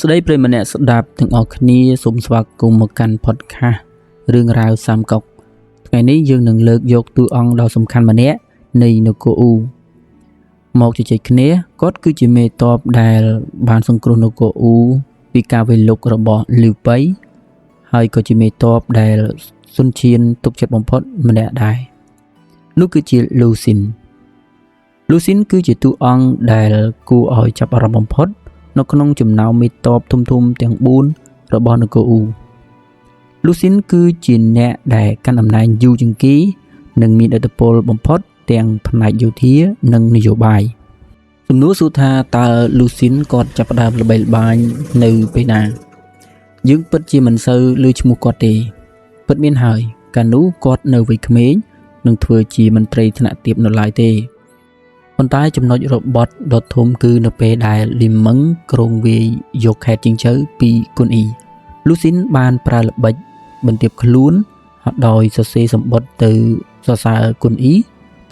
ស្ដីប្រិយម្នាក់ស្ដាប់ទាំងអស់គ្នាសូមស្វាគមន៍មកកាន់ podcast រឿងរ៉ាវសាមកុកថ្ងៃនេះយើងនឹងលើកយកតួអង្គដ៏សំខាន់ម្នាក់នៃនគរអ៊ូមកជជែកគ្នាគាត់គឺជាមេតបដែលបានសង្គ្រោះនគរអ៊ូពីការវាយលុករបស់លីវប៉ៃហើយក៏ជាមេតបដែលសុនឈៀនទុកចិត្តបំផុតម្នាក់ដែរនោះគឺជាលូស៊ីនគឺជាតួអង្គដែលគួរឲ្យចាប់អារម្មណ៍បំផុតនៅក្នុងចំណោមមេតបធំទាំង4របស់នគរអ៊ូលូស៊ីនគឺជាអ្នកដែលកាន់តំណែងយូរជាងគេនិងមានឥទ្ធិពលបំផុតទាំងផ្នែកយោធានិងនយោបាយសំណួរសួរថាតើលូស៊ីនគាត់ចាប់ផ្ដើមល្បីល្បាញនៅពេលណាយើងពិតជាមិនសូវឮឈ្មោះគាត់ទេពិតមានហើយកាលនោះគាត់នៅវ័យក្មេងនឹងធ្វើជាមន្ត្រីថ្នាក់ទាបនៅឡើយទេប៉ុន្តែចំណុចរបត់ដ៏ធំគឺនៅពេលដែលលីមឹងក្រុងវាយយកខេត្តជីងជើពីគុនអ៊ីលូស៊ីនបានប្រើល្បិចបន្ទាបខ្លួនដោយសរសេរសម្បត្តិទៅសរសើរគុនអ៊ី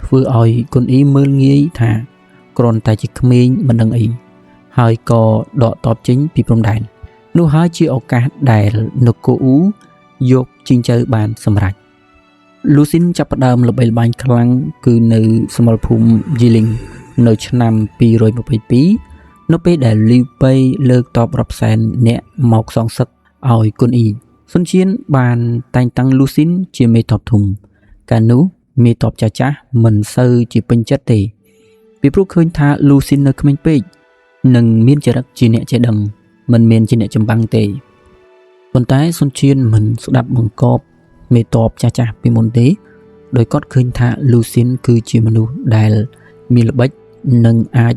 ធ្វើឲ្យគុនអ៊ីមើលងាយថាគ្រាន់តែជាក្មេងមិនដឹងអីហើយក៏ដកតបចេញពីព្រំដែននោះហើយជាឱកាសដែលនគរអ៊ូយកជីងជើបានសម្រេចលូស៊ីនចាប់ផ្ដើមល្បីល្បាញខ្លាំងគឺនៅសមរភូមិយីលីងនៅឆ្នាំ222នៅពេលដែលលីវប៉ៃលើកតបរាប់សែនអ្នកមកសងសឹកឲ្យគុនអ៊ីសុនឈៀនបានតែងតាំងលូស៊ីនជាមេតបធំកាលនោះមេតបចាស់មិនសូវជាពេញចិត្តទេពីព្រោះឃើញថាលូស៊ីននៅក្មេងពេកនិងមានចរិតជាអ្នកចេះដឹងមិនមែនជាអ្នកចម្បាំងទេប៉ុន្តែសុនឈៀនមិនស្ដាប់បង្គាប់មេតបចាស់ពីមុនទេដោយគាត់ឃើញថាលូស៊ីនគឺជាមនុស្សដែលមានល្បិចនិងអាច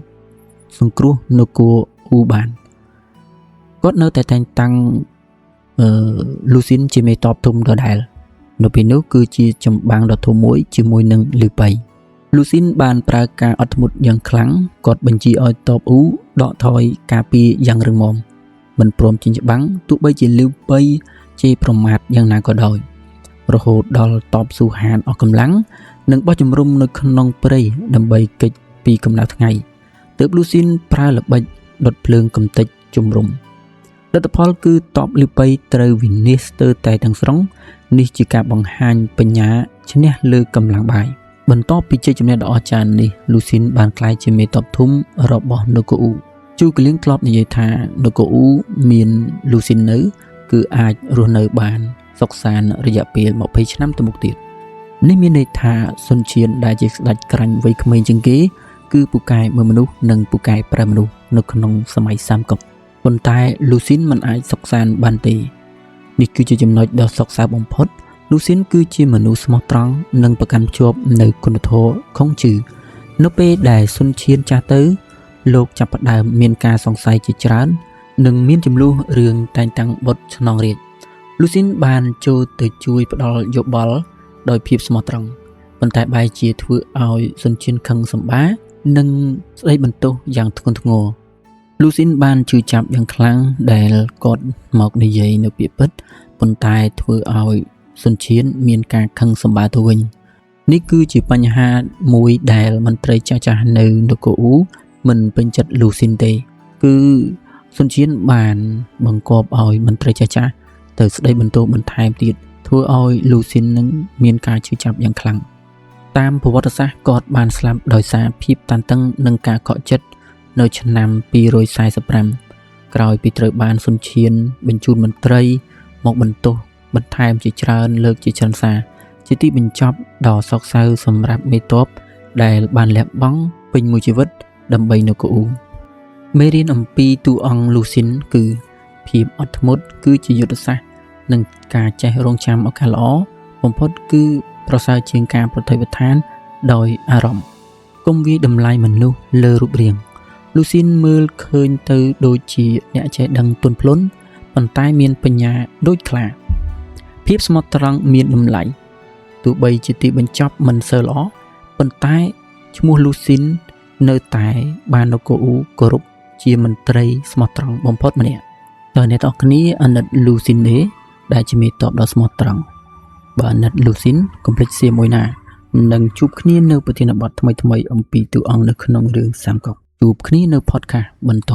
សង្គ្រោះនគរអ៊ូបានគាត់នៅតែតែងតាំងលូស៊ីនជាមេតបធំដដែលនៅពេលនោះគឺជាចម្បាំងដ៏ធំមួយជាមួយនឹងលីវប៉ៃលូស៊ីនបានប្រើការអត់ធ្មត់យ៉ាងខ្លាំងគាត់បញ្ជាឲ្យតបអ៊ូដកថយការពារយ៉ាងរឹងមាំមិនព្រមចេញច្បាំងទោះបីជាលីវប៉ៃជេរប្រមាថយ៉ាងណាក៏ដោយរហូតដល់តបស៊ូហានអស់កម្លាំងនិងបោះជំរំនៅក្នុងព្រៃដើម្បីគេចពីកម្ដៅថ្ងៃទើបលូស៊ីនប្រើល្បិចដុតភ្លើងកំទេចជំរំលទ្ធផលគឺតបលីវប៉ៃត្រូវវិនាសស្ទើរតែទាំងស្រុងនេះជាការបង្ហាញបញ្ញាឈ្នះលើកម្លាំងបាយបន្ទាប់ពីជ័យជំនះដ៏អស្ចារ្យនេះលូស៊ីនបានក្លាយជាមេតបធំរបស់នគរអ៊ូជូកលៀងធ្លាប់និយាយថានគរអ៊ូមានលូស៊ីននៅគឺអាចរស់នៅបានសុខសាន្តរយៈពេល20ឆ្នាំទៅមុខទៀតនេះមានន័យថាសុនឈៀនដែលជាស្ដេចក្រាញ់វ័យក្មេងជាងគេគឺពូកែមើលមនុស្សនិងពូកែប្រើមនុស្សនៅក្នុងសម័យសាមកុកប៉ុន្តែលូស៊ីនមិនអាចសុខសាន្តបានទេនេះគឺជាចំណុចដ៏សោកសៅបំផុតលូស៊ីនគឺជាមនុស្សស្មោះត្រង់និងប្រកាន់ភ្ជាប់នៅគុណធម៌ខុងជឺនៅពេលដែលសុនឈៀនចាស់ទៅលោកចាប់ផ្ដើមមានការសង្ស័យជាច្រើននិងមានចំនួនរឿងតែងតាំងបុត្រឆ្នងរាជលូស៊ីនបានចូលទៅជួយផ្ដល់យោបល់ដោយភាពស្មោះត្រង់ប៉ុន្តែបែរជាធ្វើឲ្យសុនឈៀនខឹងសម្បានិងស្ដីបន្ទោសយ៉ាងធ្ងន់ធ្ងរលូស៊ីនបានជឿចាប់យ៉ាងខ្លាំងដែលគាត់មកនិយាយនៅពាក្យពិតប៉ុន្តែធ្វើឲ្យសុនឈៀនមានការខឹងសម្បាទៅវិញនេះគឺជាបញ្ហាមួយដែលមន្ត្រីចាស់ៗនៅនគរអ៊ូមិនពេញចិត្តលូស៊ីនទេគឺសុនឈៀនបានបង្គាប់ឲ្យមន្ត្រីចាស់ៗទៅស្ដីបន្ទោសបន្ថែមទៀតធ្វើឲ្យលូស៊ីននឹងមានការជឿចាប់យ៉ាងខ្លាំងតាមប្រវត្តិសាស្ត្រគាត់បានស្លាប់ដោយសារភាពតានតឹងនិងការខកចិត្តនៅឆ្នាំ245ក្រោយពីត្រូវបានសុនឈៀនបញ្ជូនមន្ត្រីមកបន្ទោសបន្ថែមជាច្រើនលើកជាច្រើនសារជាទីបញ្ចប់ដ៏សោកសៅសម្រាប់មេតបដែលបានលះបង់ពេញមួយជីវិតដើម្បីនគរអ៊ូមេរៀនអំពីតួអង្គលូស៊ីនគឺភាពអត់ធ្មត់គឺជាយុទ្ធសាស្ត្រនិងការចេះរងចាំឱកាសល្អបំផុតគឺប្រសើរជាងការប្រតិបត្តិដោយអារម្មណ៍កុំវាយតម្លៃមនុស្សលើរូបរាងលូស៊ីនមើលឃើញទៅដូចជាអ្នកចេះដឹងទន់ភ្លន់ប៉ុន្តែមានបញ្ញាដូចខ្លាភាពស្មោះត្រង់មានតម្លៃទោះបីជាទីបញ្ចប់មិនសូវល្អប៉ុន្តែឈ្មោះលូស៊ីននៅតែបាននគរអ៊ូគោរពជាមន្ត្រីស្មោះត្រង់បំផុតម្នាក់តើអ្នកទាំងអស់គ្នាអាណិតលូស៊ីនទេដែលជាមេតបដ៏ស្មោះត្រង់បើអាណិតលូស៊ីនកុំភ្លេចសៀមួយណានឹងជួបគ្នានៅប្រធានបទថ្មីអំពីតួអង្គនៅក្នុងរឿងសាមកុកជួបគ្នានៅ podcast បន្ត